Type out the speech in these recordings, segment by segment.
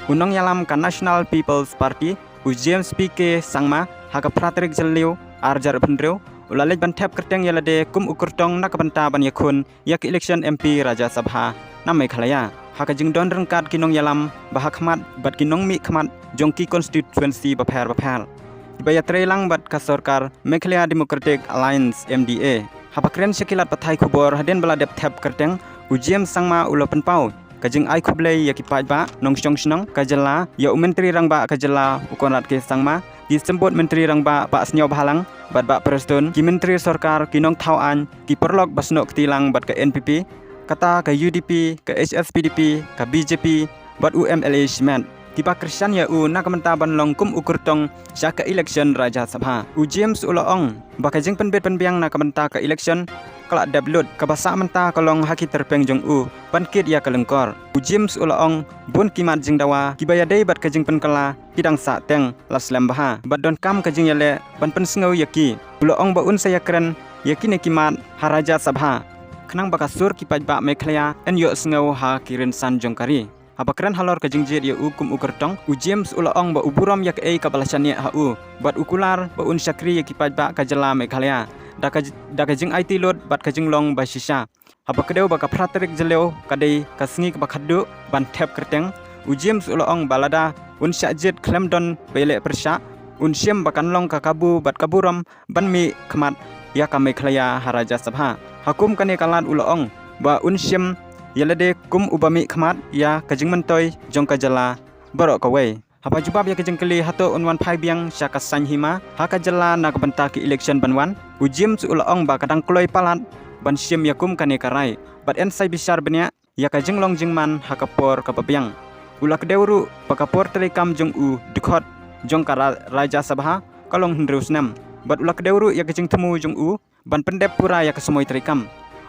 unong yalam ka National People's Party James PK Sangma haka Praterik Jalliu Arjar Pendrew ulalej ban Thep Kyrteng yalade Kyrtong nakabanta ban Ïakhun yak election MP Rajya Sabha na Meghalaya haka jing don rengkat kinong yalam bahak khmat bat kinong mi khmat jongki constituency bapher Ibaya trelang bat ka sorkar Meghalaya Democratic Alliance MDA habakren sekilat pathai khubor haden baladep Thep Kyrteng James Sangma ulopen pau kajing ai khublei yaki pajba nongsyong snong kajala ya menteri rangba kajala ukonat ke Sangma disebut menteri rangba pak snyo bahalang bat bak presiden ki menteri sorkar kinong thawan ki perlok basnok tilang bat ke NPP kata ke UDP ke HSPDP ke BJP bat UMLA Shmet tiba Kristian ya nak menta ban long Kyrtong sya ke election Rajya Sabha James uloong bakajing penbet penbiang nak menta ke election kelak dablut kabasa menta kolong haki terpeng jong pankit ya kelengkor James ulaong bun kimat jing dawa kibaya dei bat kajing penkala kidang sa teng las lembaha bat don kam kajing yale ban pensengau yaki ulaong baun saya keren yaki ne kimat Rajya Sabha kenang bakasur kipaj ba Meghalaya en yo sengau ha kirin san jongkari Habakren halor kajing jid ya Kyrtong James ulaong ba uburam yak kabalashani ha bat ukular baun syakri yakipaj ba kajala Meghalaya da kajing IT load bat kajing long ba shisha haba kedeu ba ka Praterik Jalliu kadai kasngi ka khaddu ban Thep Kyrteng James ulaong balada syajid klemdon bele persya syem bakan long ka kabu bat kaburam ban mi khmat ya ka Meghalaya Rajya Sabha hakum kane kalat ulaong ba syem yalade ubami khmat ya kajing mentoy jong kajala barok kawai haba jubab ya kajing kali hato unwan phai biang syaka san Hima haka jala nak benta ki election banwan James ulaong ba kadang kloi palat ban syem yakum kane karai bat en sai bisar benya ya kajing long jingman hakapor kapabiang ulak deuru pakapor terekam jong dekhot jong kara Rajya Sabha kalong hendrus nam bat ulak deuru ya kajing temu jong ban pendep pura ya kesemoy terekam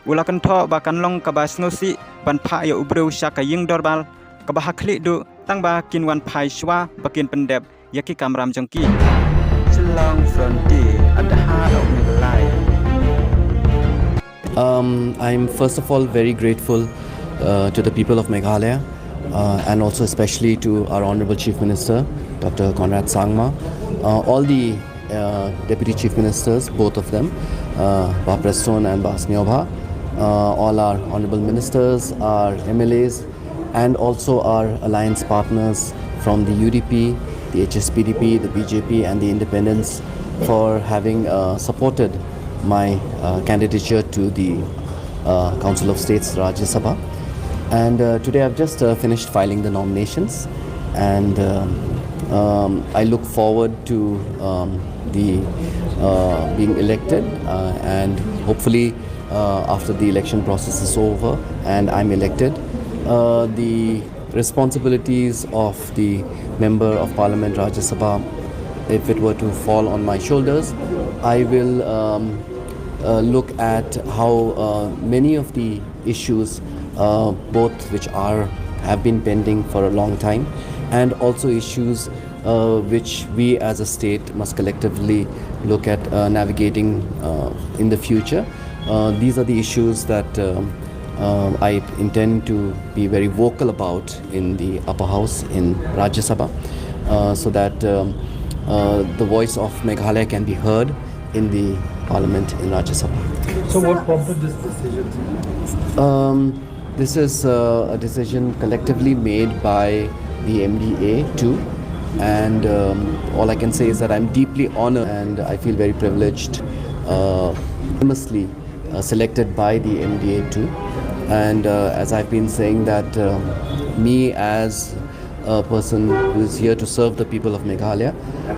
ulakan tho bakan long kabas ngosi ban pha ya ubreu syaka ying dorbal kabahakli du tang ba kinwan phai shwa bakin pendep yaki kamram jongki Shillong frontier at the heart of Meghalaya. I'm first of all very grateful to the people of Meghalaya and also especially to our Honorable Chief Minister Dr. Conrad Sangma, all the Deputy Chief Ministers, both of them, Ba Preston and Ba Snyoba, all our Honorable Ministers, our MLAs, and also our alliance partners from the UDP, the HSPDP, the BJP and the independents for having supported my candidature to the Council of State's Rajya Sabha. And today I've just finished filing the nominations and I look forward to being elected and hopefully after the election process is over and I'm elected, the responsibilities of the Member of Parliament Rajya Sabha, if it were to fall on my shoulders, I will look at how many of the issues, both which have been pending for a long time, and also issues which we as a state must collectively look at navigating in the future. These are the issues that I intend to be very vocal about in the upper house in Rajya Sabha so that the voice of Meghalaya can be heard in the parliament in Rajya Sabha. So what prompted this decision? This is a decision collectively made by the MDA too, and all I can say is that I'm deeply honored and I feel very privileged, famously selected by the MDA too. And as I've been saying that me as a person who is here to serve the people of Meghalaya,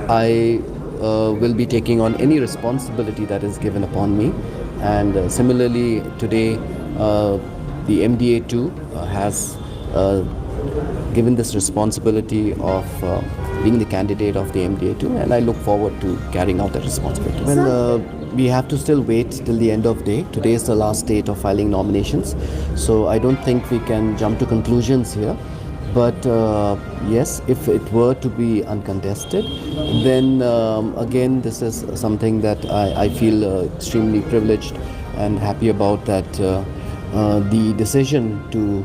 I will be taking on any responsibility that is given upon me. And similarly today the MDA too has given this responsibility of being the candidate of the MDA too, and I look forward to carrying out that responsibility. Well, we have to still wait till the end of day. Today is the last date of filing nominations, so I don't think we can jump to conclusions here. But yes, if it were to be uncontested, then again this is something that I feel extremely privileged and happy about, that the decision to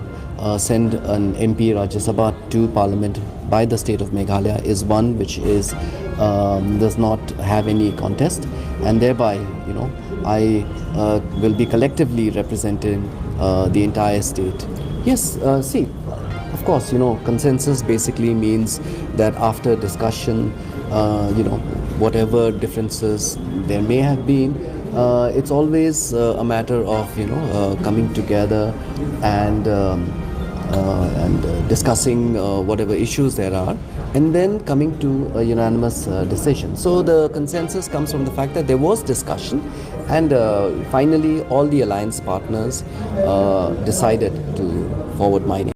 send an MP Rajya Sabha to Parliament by the state of Meghalaya is one which is does not have any contest, and thereby, I will be collectively representing the entire state. Yes, see, of course, consensus basically means that after discussion, whatever differences there may have been, it's always a matter of coming together and discussing whatever issues there are, and then coming to a unanimous decision. So the consensus comes from the fact that there was discussion, and finally all the alliance partners decided to forward my name.